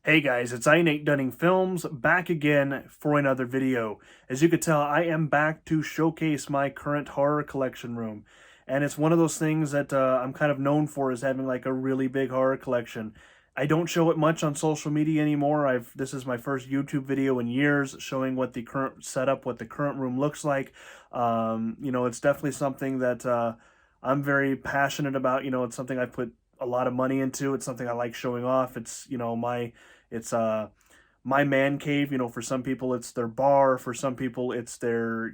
Hey guys, it's NateDunningFilms back again for another video. As you could tell, I am back to showcase my current horror collection room. And it's one of those things that I'm kind of known for, is having like a really big horror collection. I don't show it much on social media anymore. This is my first YouTube video in years showing what the current setup, what the current room looks like. It's definitely something that I'm very passionate about. It's something I put a lot of money into. It's something I like showing off. It's my man cave. For some people it's their bar. For some people it's their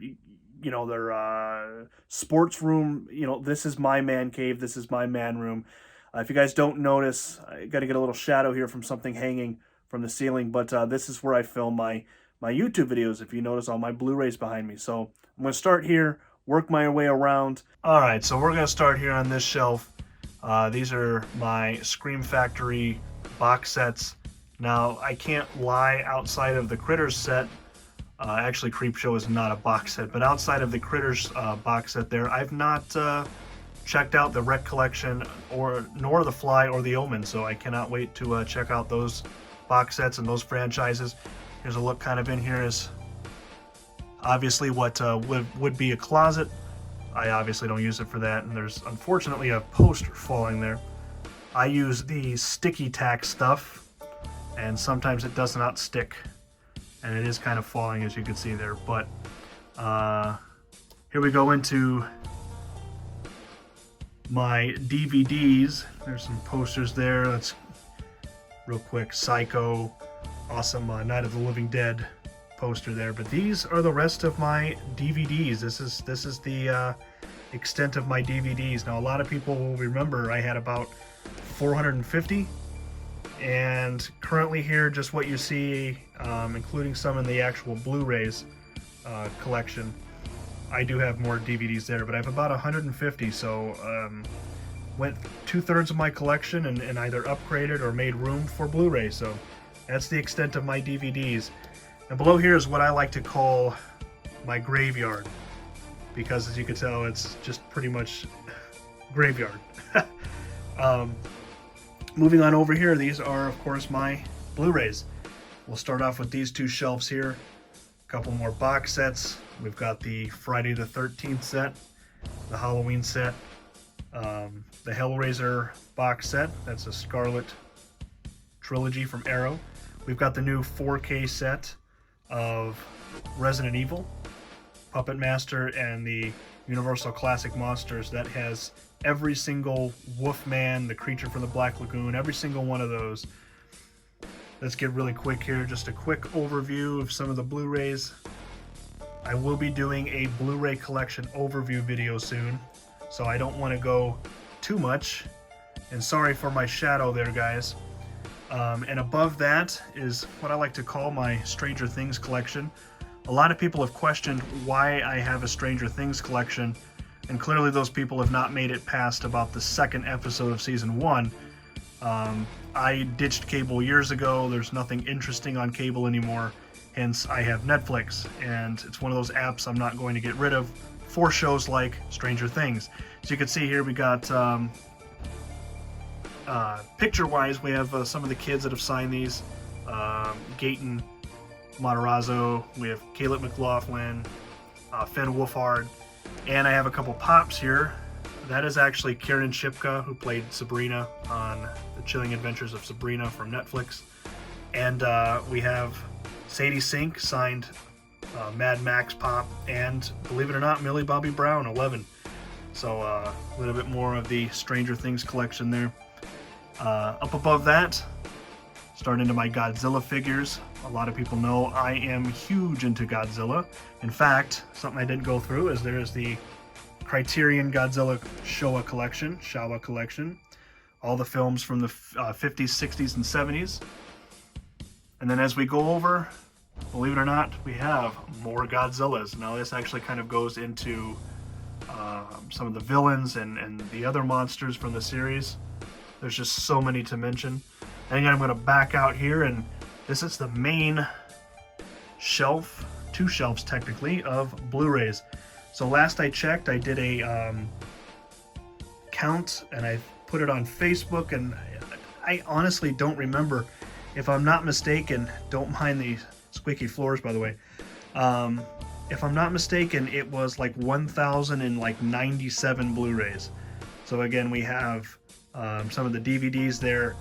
sports room. This is my man cave. This is my man room. If you guys don't notice, I got to get a little shadow here from something hanging from the ceiling. But this is where I film my YouTube videos. If you notice all my Blu-rays behind me. So I'm going to start here, work my way around. All right, so we're going to start here on this shelf. These are my Scream Factory box sets. Now, I can't lie, outside of the Critters set, actually Creepshow is not a box set, but outside of the Critters box set there, I've not checked out the Wreck Collection nor The Fly or The Omen, so I cannot wait to check out those box sets and those franchises. Here's a look kind of in here is obviously what would be a closet. I obviously don't use it for that, and there's unfortunately a poster falling there. I use the sticky tack stuff, and sometimes it does not stick, and it is kind of falling, as you can see there. But here we go into my DVDs. There's some posters there. Let's real quick. Psycho, awesome Night of the Living Dead poster there. But these are the rest of my DVDs. This is the extent of my DVDs. Now, a lot of people will remember I had about 450. And currently here, just what you see, including some in the actual Blu-rays collection. I do have more DVDs there, but I have about 150, so went 2/3 of my collection and either upgraded or made room for Blu-ray, so that's the extent of my DVDs. And below here is what I like to call my graveyard, because as you can tell, it's just pretty much graveyard. Moving on over here, these are, of course, my Blu-rays. We'll start off with these two shelves here. A couple more box sets. We've got the Friday the 13th set, the Halloween set, the Hellraiser box set. That's a Scarlet trilogy from Arrow. We've got the new 4K set of Resident Evil, Puppet Master, and the Universal Classic Monsters. That has every single Wolfman, the Creature from the Black Lagoon, every single one of those. Let's get really quick here. Just a quick overview of some of the Blu-rays. I will be doing a Blu-ray collection overview video soon, so I don't want to go too much. And sorry for my shadow there, guys. And above that is what I like to call my Stranger Things collection. A lot of people have questioned why I have a Stranger Things collection, and clearly those people have not made it past about the second episode of season 1. I ditched cable years ago. There's nothing interesting on cable anymore, hence I have Netflix, and it's one of those apps I'm not going to get rid of for shows like Stranger Things. So you can see here we got picture-wise, we have some of the kids that have signed these. Gaten Matarazzo, we have Caleb McLaughlin, Finn Wolfhard, and I have a couple pops here. That is actually Kiernan Shipka, who played Sabrina on The Chilling Adventures of Sabrina from Netflix. And we have Sadie Sink, signed Mad Max pop, and believe it or not, Millie Bobby Brown, 11. So a little bit more of the Stranger Things collection there. Up above that, starting into my Godzilla figures. A lot of people know I am huge into Godzilla. In fact, something I didn't go through is there's the Criterion Godzilla Showa collection. All the films from the 50s, 60s, and 70s. And then as we go over, believe it or not, we have more Godzillas. Now this actually kind of goes into some of the villains and the other monsters from the series. There's just so many to mention. And again, I'm going to back out here, and this is the main shelf, 2 shelves technically, of Blu-rays. So last I checked, I did a count, and I put it on Facebook, and I honestly don't remember If I'm not mistaken, don't mind the squeaky floors, by the way. If I'm not mistaken, it was like 1,097 Blu-rays. So again, we have some of the DVDs there.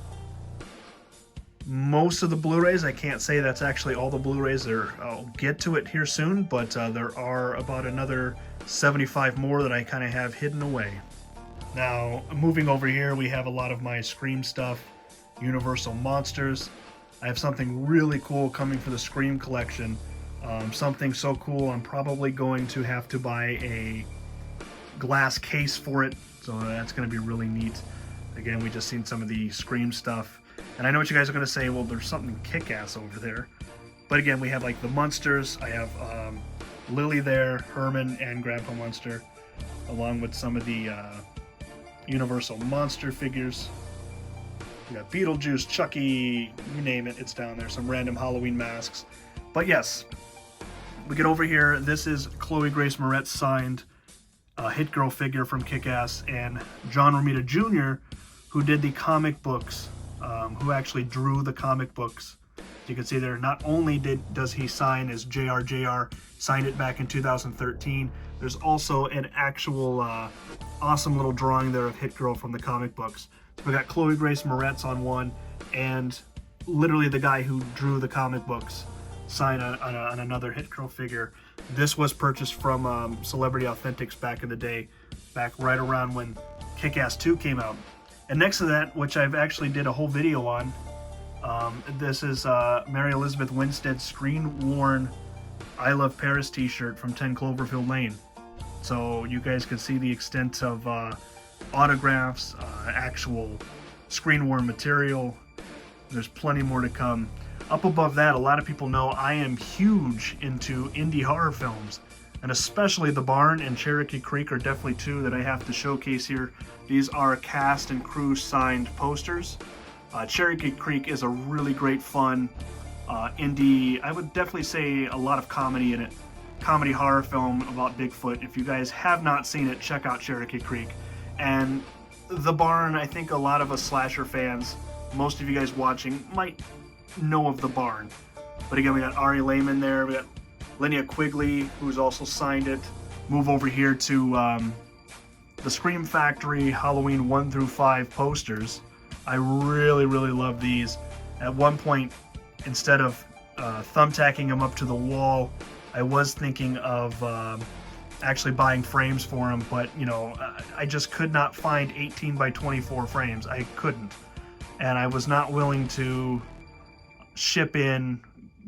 Most of the Blu-rays, I can't say that's actually all the Blu-rays. I'll get to it here soon, but there are about another 75 more that I kind of have hidden away. Now, moving over here, we have a lot of my Scream stuff, Universal Monsters. I have something really cool coming for the Scream collection. Something so cool, I'm probably going to have to buy a glass case for it, so that's going to be really neat. Again, we just seen some of the Scream stuff. And I know what you guys are going to say, well, there's something kick-ass over there. But again, we have like the Munsters. I have Lily there, Herman, and Grandpa Munster, along with some of the Universal Monster figures. We got Beetlejuice, Chucky, you name it, it's down there. Some random Halloween masks. But yes, we get over here. This is Chloe Grace Moretz signed Hit Girl figure from Kick-Ass, and John Romita Jr., who did the comic books, who actually drew the comic books. You can see there, not only does he sign as JR, signed it back in 2013, there's also an actual awesome little drawing there of Hit Girl from the comic books. So we got Chloe Grace Moretz on one, and literally the guy who drew the comic books signed on another Hit Girl figure. This was purchased from Celebrity Authentics back in the day, back right around when Kick-Ass 2 came out. And next to that, which I've actually did a whole video on, this is Mary Elizabeth Winstead's screen-worn I Love Paris t-shirt from 10 Cloverfield Lane. So you guys can see the extent of autographs, actual screen-worn material. There's plenty more to come. Up above that, a lot of people know I am huge into indie horror films, and especially The Barn and Cherokee Creek are definitely two that I have to showcase here. These are cast and crew signed posters. Cherokee Creek is a really great fun indie, I would definitely say a lot of comedy in it. Comedy horror film about Bigfoot. If you guys have not seen it, check out Cherokee Creek. And The Barn, I think a lot of us slasher fans, most of you guys watching, might know of The Barn. But again, we got Ari Lehman there, we got Linnea Quigley, who's also signed it. Move over here to the Scream Factory Halloween 1 through 5 posters. I really love these. At one point, instead of thumbtacking them up to the wall, I was thinking of actually buying frames for them, but you know, I just could not find 18 by 24 frames. I couldn't. And I was not willing to ship in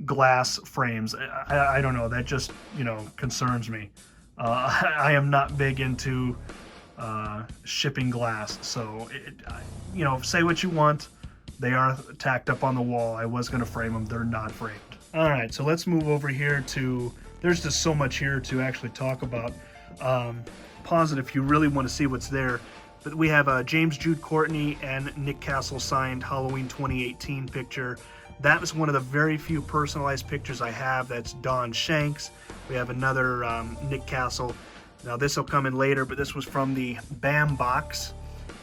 glass frames. I don't know, that just, you know, concerns me. I am not big into shipping glass, so you know, say what you want, they are tacked up on the wall. I was going to frame them, they're not framed. Alright, so let's move over here to, there's just so much here to actually talk about. Pause it if you really want to see what's there. But we have James Jude Courtney and Nick Castle signed Halloween 2018 picture. That was one of the very few personalized pictures I have. That's Don Shanks. We have another Nick Castle. Now this will come in later, but this was from the BAM box,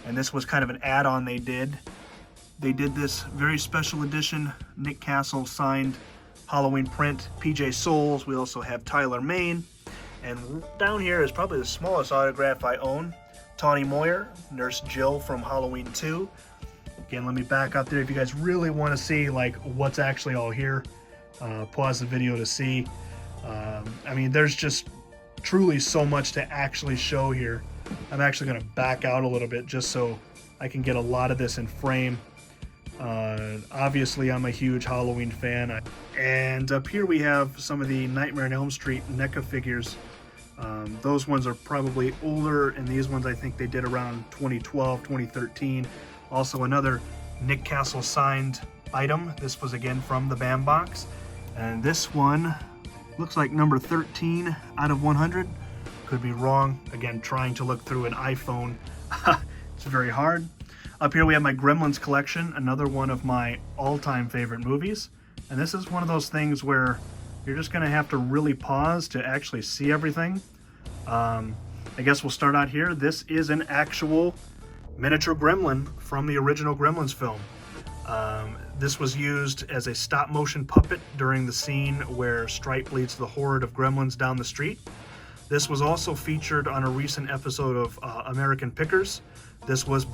and this was kind of an add-on they did. They did this very special edition Nick Castle signed Halloween print, PJ Souls. We also have Tyler Main, and down here is probably the smallest autograph I own. Tawny Moyer, Nurse Jill from Halloween 2. Again, let me back up there if you guys really want to see like what's actually all here. Pause the video to see. I mean, there's just truly so much to actually show here. I'm actually going to back out a little bit just so I can get a lot of this in frame. Obviously, I'm a huge Halloween fan. And up here we have some of the Nightmare on Elm Street NECA figures. Those ones are probably older, and these ones I think they did around 2012, 2013. Also another Nick Castle signed item. This was again from the BAM box. And this one looks like number 13 out of 100. Could be wrong. Again, trying to look through an iPhone. It's very hard. Up here we have my Gremlins collection, another one of my all-time favorite movies. And this is one of those things where you're just going to have to really pause to actually see everything. I guess we'll start out here. This is an actual miniature gremlin from the original Gremlins film. This was used as a stop motion puppet during the scene where Stripe leads the horde of gremlins down the street. This was also featured on a recent episode of American Pickers. This was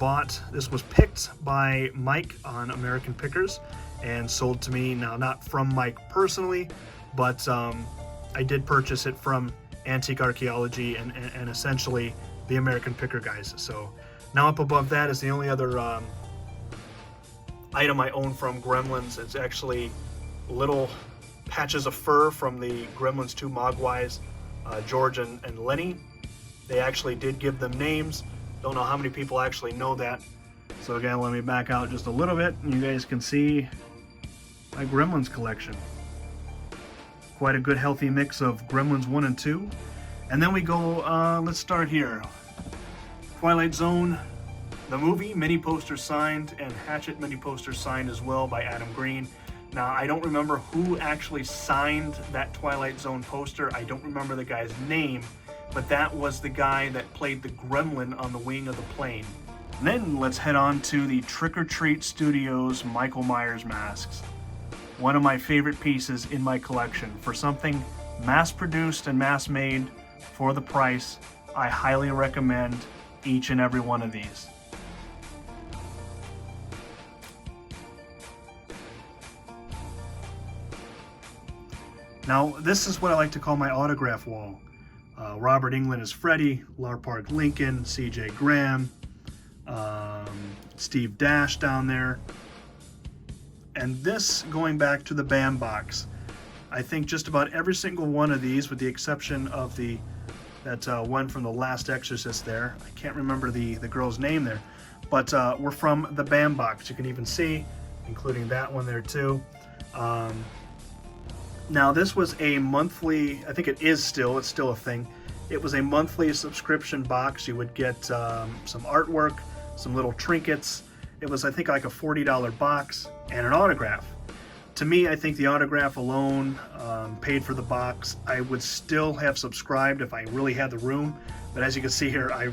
picked by Mike on American Pickers and sold to me. Now, not from Mike personally, but I did purchase it from Antique Archaeology and essentially the American Picker guys. So now up above that is the only other item I own from Gremlins. It's actually little patches of fur from the Gremlins 2 Mogwais, George and Lenny. They actually did give them names. Don't know how many people actually know that. So again, let me back out just a little bit and you guys can see my Gremlins collection. Quite a good healthy mix of Gremlins 1 and 2. And then we go, let's start here. Twilight Zone, the movie, mini poster signed, and Hatchet mini poster signed as well by Adam Green. Now, I don't remember who actually signed that Twilight Zone poster. I don't remember the guy's name, but that was the guy that played the gremlin on the wing of the plane. And then let's head on to the Trick or Treat Studios Michael Myers masks. One of my favorite pieces in my collection. For something mass-produced and mass-made for the price, I highly recommend each and every one of these. Now, this is what I like to call my autograph wall. Robert Englund is Freddy, Lar Park Lincoln, C.J. Graham, Steve Dash down there. And this, going back to the BAM box, I think just about every single one of these, with the exception of that one from The Last Exorcist there. I can't remember the girl's name there, but we're from the BAM box. You can even see, including that one there too. Now, this was a monthly, I think it's still a thing. It was a monthly subscription box. You would get some artwork, some little trinkets. It was, I think, like a $40 box and an autograph. To me, I think the autograph alone paid for the box. I would still have subscribed if I really had the room, but as you can see here, I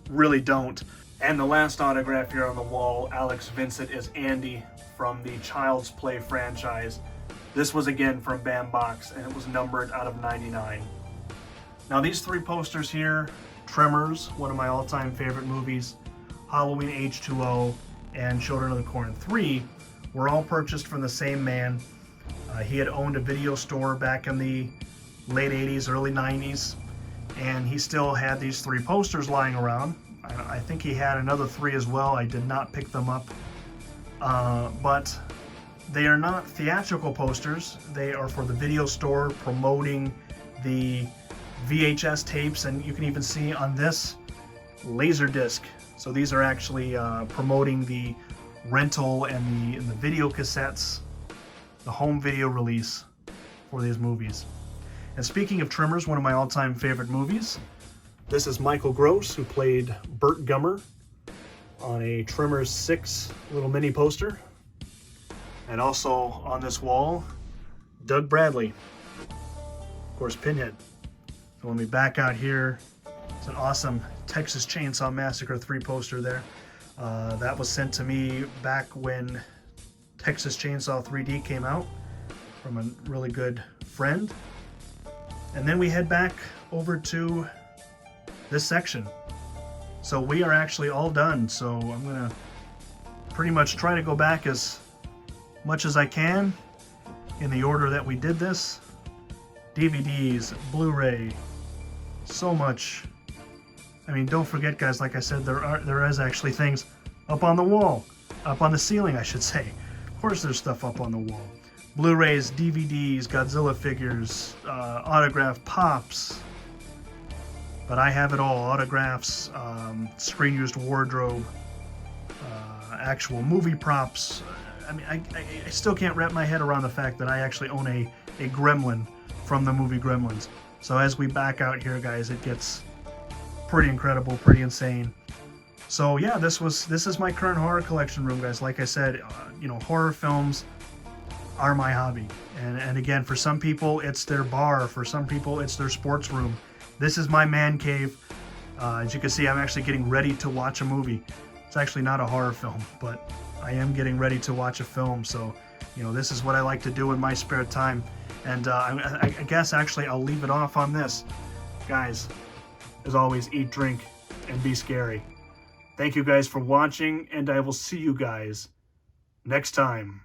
really don't. And the last autograph here on the wall, Alex Vincent is Andy from the Child's Play franchise. This was again from BAM Box, and it was numbered out of 99. Now these three posters here, Tremors, one of my all-time favorite movies, Halloween H2O, and Children of the Corn 3, were all purchased from the same man. He had owned a video store back in the late 80s, early 90s, and he still had these three posters lying around. I think he had another three as well. I did not pick them up, but they are not theatrical posters. They are for the video store promoting the VHS tapes, and you can even see on this Laserdisc. So these are actually promoting the rental and the video cassettes, the home video release for these movies. And speaking of Tremors, one of my all-time favorite movies, this is Michael Gross, who played Burt Gummer on a Tremors 6 little mini poster. And also on this wall, Doug Bradley, of course, Pinhead. So let me back out here. It's an awesome Texas Chainsaw Massacre 3 poster there. That was sent to me back when Texas Chainsaw 3D came out from a really good friend. And then we head back over to this section. So we are actually all done. So I'm gonna pretty much try to go back as much as I can in the order that we did this. DVDs, Blu-ray, so much. I mean, don't forget, guys, like I said, there is actually things up on the wall, up on the ceiling, I should say. Of course there's stuff up on the wall. Blu-rays, DVDs, Godzilla figures, autograph pops. But I have it all. Autographs, screen-used wardrobe, actual movie props. I mean, I still can't wrap my head around the fact that I actually own a gremlin from the movie Gremlins. So as we back out here, guys, it gets pretty incredible, pretty insane. So yeah, this is my current horror collection room, guys. Like I said, you know, horror films are my hobby. And again, for some people, it's their bar. For some people, it's their sports room. This is my man cave. As you can see, I'm actually getting ready to watch a movie. It's actually not a horror film, but I am getting ready to watch a film, so you know, this is what I like to do in my spare time. And I guess actually I'll leave it off on this. Guys, as always, eat, drink, and be scary. Thank you guys for watching, and I will see you guys next time.